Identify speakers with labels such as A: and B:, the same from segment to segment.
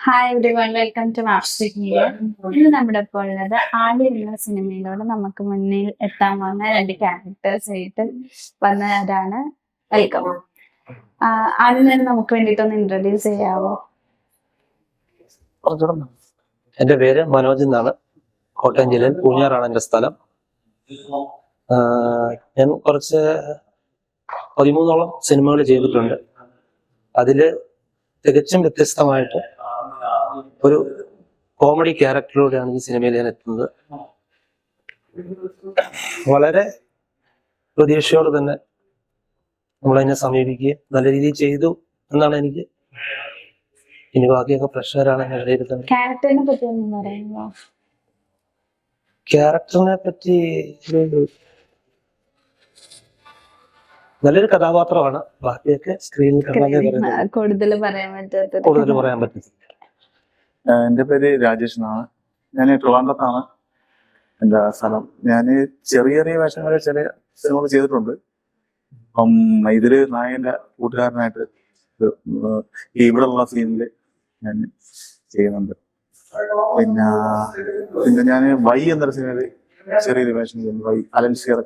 A: Hi everyone, welcome to master here. ഇന്ന് നമ്മുടെ ഇപ്പോൾ ഉള്ളത് ആലി എന്ന സിനിമയിലൂടെ നമുക്ക് മുന്നിൽ എത്താൻ വന്ന രണ്ട് ക്യാരക്ടേഴ്സ് ആയിട്ട് വന്നവരാണ്. വെൽക്കം. ആദ്യം തന്നെ നമുക്ക് വേണ്ടിയിട്ടൊന്ന് ഇൻട്രൊഡ്യൂസ് ചെയ്യാവോ?
B: എന്റെ പേര് മനോജ് എന്നാണ്. കോട്ടയം ജില്ലയിൽ പൂഞ്ഞാറാണ് എന്റെ സ്ഥലം. ഞാൻ കുറച്ച് 13ഓളം സിനിമകൾ ചെയ്തിട്ടുണ്ട്. അതില് തികച്ചും വ്യത്യസ്തമായിട്ട് ഒരു കോമഡി ക്യാരക്ടറിലൂടെയാണ് ഈ സിനിമയിൽ ഞാൻ എത്തുന്നത്. വളരെ പ്രതീക്ഷയോടെ തന്നെ നമ്മളതിനെ സമീപിക്കുകയും നല്ല രീതിയിൽ ചെയ്തു എന്നാണ് എനിക്ക്. ഇനി ബാക്കിയൊക്കെ പ്രഷറാണ് എന്നെ വിലയിരുത്തുന്നത്.
A: ക്യാരക്ടറിനെ പറ്റി ഒന്നും പറയുമോ?
B: ക്യാരക്ടറിനെ പറ്റി നല്ലൊരു കഥാപാത്രമാണ്. ബാക്കിയൊക്കെ സ്ക്രീനിൽ
A: കൂടുതൽ പറയാൻ പറ്റാത്ത
B: കൂടുതൽ പറയാൻ പറ്റില്ല.
C: എൻ്റെ പേര് രാജേഷ് എന്നാണ്. ഞാൻ ട്രിവാൻഡ്രത്താണ് എൻ്റെ സ്ഥലം. ഞാൻ ചെറിയ ചെറിയ വേഷങ്ങൾ ചില സിനിമകൾ ചെയ്തിട്ടുണ്ട്. അപ്പം ഇതില് നായകന്റെ കൂട്ടുകാരനായിട്ട് ഇവിടെ ഉള്ള സീനില് ഞാൻ ചെയ്യുന്നുണ്ട്. പിന്നെ ഞാൻ വൈ എന്നൊരു സിനിമയില് ചെറിയൊരു വേഷം ചെയ്യുന്നു. വൈ അലൻസിയർ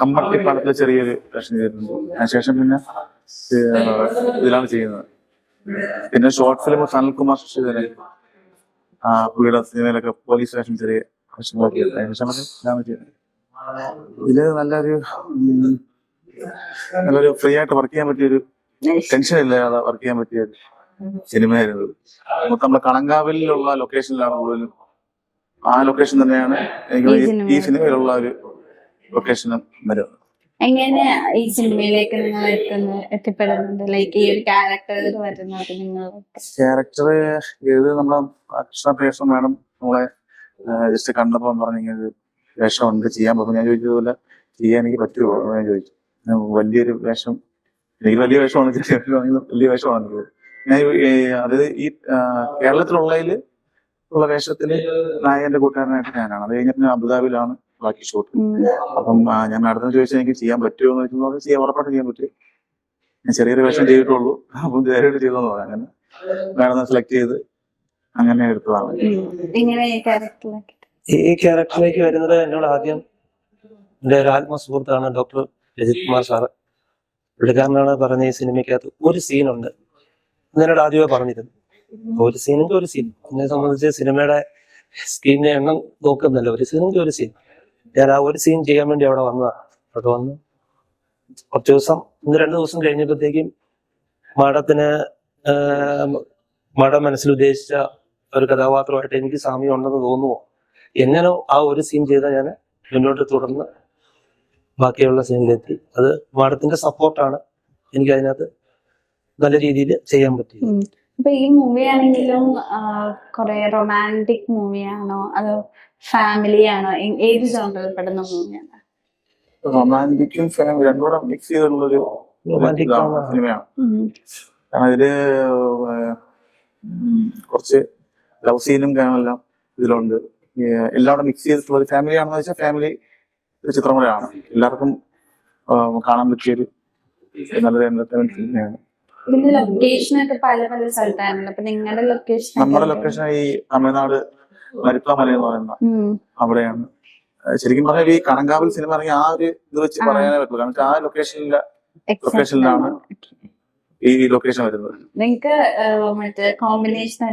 C: കമ്പട്ടി പാടത്തിലെ ചെറിയൊരു വേഷം ചെയ്തിട്ടുണ്ട്. അതിനുശേഷം പിന്നെ ഇതിലാണ് ചെയ്യുന്നത്. പിന്നെ ഷോർട്ട് ഫിലിം സനൽകുമാർ ശശിധരൻ പുള്ളിയുടെ സിനിമയിലൊക്കെ പോലീസ് വേഷം ചെറിയ വേഷങ്ങളൊക്കെ ഇതില് നല്ലൊരു ഫ്രീ ആയിട്ട് വർക്ക് ചെയ്യാൻ പറ്റിയൊരു ടെൻഷൻ ഇല്ലാതെ വർക്ക് ചെയ്യാൻ പറ്റിയ ഒരു സിനിമയായിരുന്നു. മൊത്തം നമ്മളെ കണങ്കാവിലുള്ള ലൊക്കേഷനിലാണ് കൂടുതലും. ആ ലൊക്കേഷൻ തന്നെയാണ് എനിക്ക് ഈ സിനിമയിലുള്ള ഒരു ലൊക്കേഷനും വരുന്നത്.
A: എങ്ങനെ ഈ സിനിമയിലേക്ക് നിങ്ങൾ എത്തിപ്പെടുന്നത്? ലൈക്ക് ഈ ഒരു ക്യാരക്ടറിൽ വരുന്നത്
C: ക്യാരക്ടർ ഇത് നമ്മളെ അക്ഷരപ്രേഷം വേണം. നമ്മളെ ജസ്റ്റ് കണ്ടപ്പോൾ പറഞ്ഞിങ്ങനെ വേഷം ഉണ്ട് ചെയ്യാൻ പറ്റും. ഞാൻ ചോദിച്ചതുപോലെ ചെയ്യാൻ എനിക്ക് പറ്റുമോ ഞാൻ ചോദിച്ചു. വലിയൊരു വേഷം, എനിക്ക് വലിയ വേഷമാണ്, വലിയ വേഷമാണ്. ഞാൻ അതായത് ഈ കേരളത്തിലുള്ളതിൽ ഉള്ള വേഷത്തില് നായകന്റെ കൂട്ടുകാരനായിട്ട് ഞാനാണ്. അത് കഴിഞ്ഞിട്ട് ഞാൻ അബുദാബിയിലാണ് ബാക്കി ഷൂട്ട്. അപ്പം ഞാൻ മാഡത്തിന് ചോദിച്ചാൽ എനിക്ക് ചെയ്യാൻ പറ്റുമോ എന്ന് ചോദിച്ചപ്പോൾ ചെയ്യാൻ ഉറപ്പായിട്ട് ചെയ്യാൻ പറ്റും. ഞാൻ ചെറിയൊരു വേഷം ചെയ്തിട്ടുള്ളൂ, അപ്പം ധൈര്യമായിട്ട് ചെയ്തെന്ന് പറയാം. അങ്ങനെ മാഡം സെലക്ട് ചെയ്ത് അങ്ങനെ എടുത്തതാണ്.
B: ഈ ക്യാരക്ടറിലേക്ക് വരുന്നത് എന്നോട് ആദ്യം എൻ്റെ ഒരു ആത്മസുഹൃത്താണ് ഡോക്ടർ രജിത് കുമാർ സാറ്. പുള്ളിക്കാരനാണ് പറഞ്ഞ ഈ സിനിമയ്ക്കകത്ത് ഒരു സീനുണ്ട് എന്നോട് ആദ്യമേ പറഞ്ഞിരുന്നു. ഒരു സീനെങ്കിൽ ഒരു സീൻ. എന്നെ സംബന്ധിച്ച് സിനിമയുടെ സ്ക്രീനിന്റെ എണ്ണം നോക്കുന്നില്ല. ഒരു സീനെങ്കിൽ ഒരു സീൻ. ഞാൻ ആ ഒരു സീൻ ചെയ്യാൻ വേണ്ടി അവിടെ വന്നതാണ്. അവിടെ വന്ന് കുറച്ച് ദിവസം 1-2 ദിവസം കഴിഞ്ഞപ്പോഴത്തേക്കും മാഡം മനസ്സിൽ ഉദ്ദേശിച്ച ഒരു കഥാപാത്രമായിട്ട് എനിക്ക് സാമ്യം ഉണ്ടെന്ന് തോന്നുമോ, എങ്ങനോ ആ ഒരു സീൻ ചെയ്താൽ ഞാൻ മുന്നോട്ട് തുടർന്ന് ബാക്കിയുള്ള സീനിലെത്തി. അത് മാഡത്തിന്റെ സപ്പോർട്ടാണ് എനിക്ക് അതിനകത്ത് നല്ല രീതിയിൽ ചെയ്യാൻ പറ്റിയത്.
A: അപ്പൊ ഈ മൂവി ആണെങ്കിലും കുറെ റൊമാൻറ്റിക് മൂവിയാണോ അതോ ഫാമിലി ആണോ? ഏത് ജോണറിൽ പെടുന്ന മൂവിയാണ്?
C: റൊമാൻറ്റിക്കും ഫാമിലി രണ്ടും കൂടെ മിക്സ് ചെയ്തിട്ടുള്ളൊരു സിനിമയാണ്. കാരണം ഇതില് കുറച്ച് ലവ് സീനും കാര്യങ്ങളെല്ലാം ഇതിലുണ്ട്. എല്ലാം കൂടെ മിക്സ് ചെയ്തിട്ടുള്ള ഫാമിലി ആണെന്ന് വെച്ചാൽ ഫാമിലി ചിത്രം കൂടെയാണ്. എല്ലാവർക്കും കാണാൻ പറ്റിയൊരു നല്ലൊരു എന്റർടൈൻമെന്റ് സിനിമയാണ്. നമ്മുടെ ലൊക്കേഷൻ ഈ തമിഴ്നാട് മരുപ്പാമല എന്ന് പറയുന്ന അവിടെയാണ്. ശരിക്കും പറഞ്ഞാൽ ഈ കണങ്കാവിൽ സിനിമ ഇറങ്ങി ആ ഒരു ഇത് വെച്ച് പറയാനേ പറ്റുള്ളൂ. കാരണം ആ ലൊക്കേഷനിലാണ് ഈ ലൊക്കേഷൻ വരുന്നത്.
A: നിങ്ങൾക്ക് മറ്റേ കോമ്പിനേഷൻ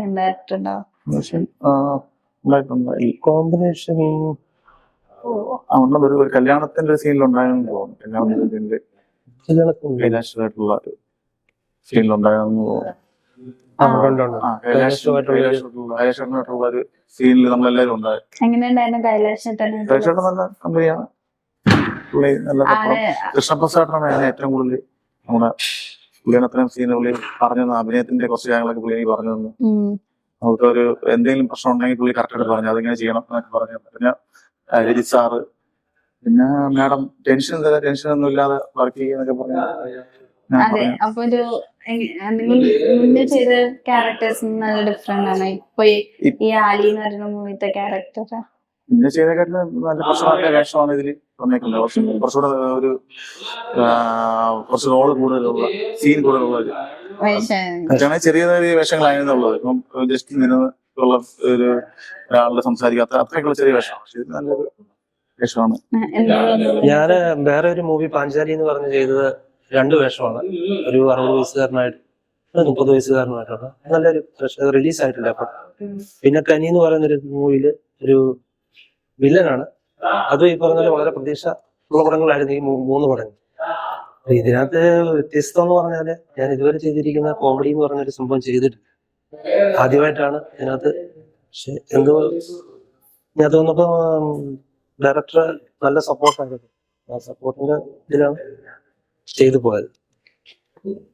C: ഒരു കല്യാണത്തിന്റെ ഒരു സീനിലുണ്ടായെന്ന് തോന്നുന്നു. കൈലാഷമായിട്ടുള്ള ഒരു സീനിലുണ്ടായെന്ന് തോന്നുന്നു. കൈലാഷമായിട്ടുള്ള ഒരു സീനിൽ നമ്മളെല്ലാവരും ഉണ്ടായി. കൈലാഷേട്ടൻ നല്ല കമ്പനിയാണ്. പുള്ളി നല്ല കൃഷ്ണപ്രസാദാണ് എന്നെ ഏറ്റവും കൂടുതൽ നമ്മുടെ പുള്ളിയാണ് അത്രയും സീനുകളിൽ പറഞ്ഞു തന്നു. അഭിനയത്തിന്റെ കുറച്ച് കാര്യങ്ങളൊക്കെ പുള്ളി പറഞ്ഞു തന്നു. നമുക്ക് ഒരു എന്തെങ്കിലും പ്രശ്നം ഉണ്ടെങ്കിൽ പുള്ളി കറക്റ്റായിട്ട് പറഞ്ഞു അതിങ്ങനെ ചെയ്യണം എന്നൊക്കെ പറഞ്ഞു. പിന്നെ രജിത് സാറ്, പിന്നെ മാഡം ടെൻഷനൊന്നും ഇല്ലാതെ വർക്ക് ചെയ്യുന്നൊക്കെ പറഞ്ഞു.
A: അതെ, അപ്പൊ ഒരു മുന്നേ ചെയ്ത ക്യാരക്ടേഴ്സ് നല്ല ഡിഫറെന്റ് ആണ്. ഇപ്പൊ ഈ ആലി എന്ന് പറയുന്ന മൂവിത്തെ ക്യാരക്ടർ
C: പിന്നെ ചെയ്ത കാര്യം നല്ല പ്രശ്നമാക്കിയ വേഷമാണ് ഇതിൽ വന്നേക്കുന്നത്. കുറച്ചുകൂടെ കുറച്ച് റോള് കൂടുതലുള്ള സീൻ കൂടുതലുള്ള മറ്റാണെങ്കിൽ ചെറിയ ചെറിയ വേഷങ്ങളായിരുന്നുള്ളത്. ഇപ്പം ജസ്റ്റ് നിന്ന് ഉള്ള ഒരു ഒരാളുടെ സംസാരിക്കാത്ത അത്രയൊക്കെയുള്ള ചെറിയ വേഷമാണ്. പക്ഷെ ഇത് നല്ലൊരു വേഷമാണ്.
B: ഞാന് വേറെ ഒരു മൂവി പാഞ്ചാലി എന്ന് പറഞ്ഞ് ചെയ്തത് 2 വേഷമാണ്. ഒരു 60 വയസ്സുകാരനായിട്ട് 30 വയസ്സുകാരനായിട്ടുള്ള നല്ലൊരു റിലീസ് ആയിട്ടില്ല അപ്പം. പിന്നെ കനി എന്ന് പറയുന്നൊരു മൂവിയില് ഒരു വില്ലനാണ്. അതും ഈ പറഞ്ഞ പോലെ വളരെ പ്രതീക്ഷ ഉള്ള പടങ്ങളായിരുന്നു ഈ 3 പടങ്ങൾ. ഇതിനകത്ത് വ്യത്യസ്തം എന്ന് പറഞ്ഞാല് ഞാൻ ഇതുവരെ ചെയ്തിരിക്കുന്ന കോമഡി എന്ന് പറഞ്ഞൊരു സംഭവം ചെയ്തിട്ടില്ല. ആദ്യമായിട്ടാണ് ഇതിനകത്ത്. പക്ഷെ എന്തോ ഞാൻ തോന്നുന്നപ്പോ ഡയറക്ടർ നല്ല സപ്പോർട്ടായിരുന്നു. ആ സപ്പോർട്ടിന്റെ ഇതിലാണ് ചെയ്തു പോയത്.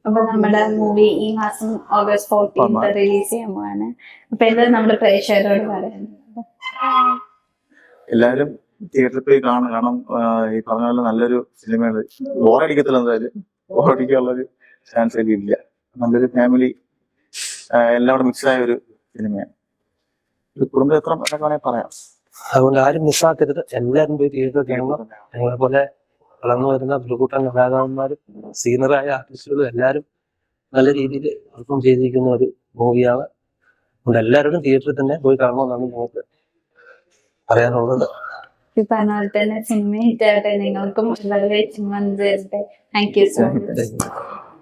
A: അപ്പൊ നമ്മുടെ മൂവി ഈ മാസം August 14 റിലീസ് ചെയ്യാൻ പോവാണ്. അപ്പൊ എന്താ നമ്മുടെ പ്രേക്ഷകരോട് പറയുന്നത്?
C: എല്ലാവരും തിയേറ്ററിൽ പോയി കാണും. കാരണം ഈ പറഞ്ഞ പോലെ നല്ലൊരു സിനിമയാണ്. ബോറടിക്കത്തില്ല. എന്തായാലും ബോറടിക്കാനുള്ളൊരു ചാൻസ് ഒക്കെ ഇല്ല. നല്ലൊരു ഫാമിലി എല്ലാം കൂടെ മിക്സ് ആയ ഒരു സിനിമയാണ്. ഒരു കുടുംബചിത്രം എന്നൊക്കെ വേണമെങ്കിൽ പറയാം.
B: അതുകൊണ്ട് ആരും മിസ്സാക്കരുത്. എല്ലാവരും പോയി തിയേറ്ററിൽ കാണണം. ഞങ്ങളെ പോലെ വളർന്നു വരുന്ന പുതുകൂട്ടം കലാകാരന്മാരും സീനിയറായ ആർട്ടിസ്റ്റുകളും എല്ലാവരും നല്ല രീതിയിൽ പെർഫോം ചെയ്തിരിക്കുന്ന ഒരു മൂവിയാണ്. അതുകൊണ്ട് എല്ലാവരും തിയേറ്ററിൽ തന്നെ പോയി കാണണമെന്നാണ് നമുക്ക് പറയാനുള്ളത്.
A: ഈ പറഞ്ഞ പോലെ തന്നെ സിനിമ ഹിറ്റാവട്ടെ. നിങ്ങൾക്കും വളരെ താങ്ക് യു സോ മച്ച്.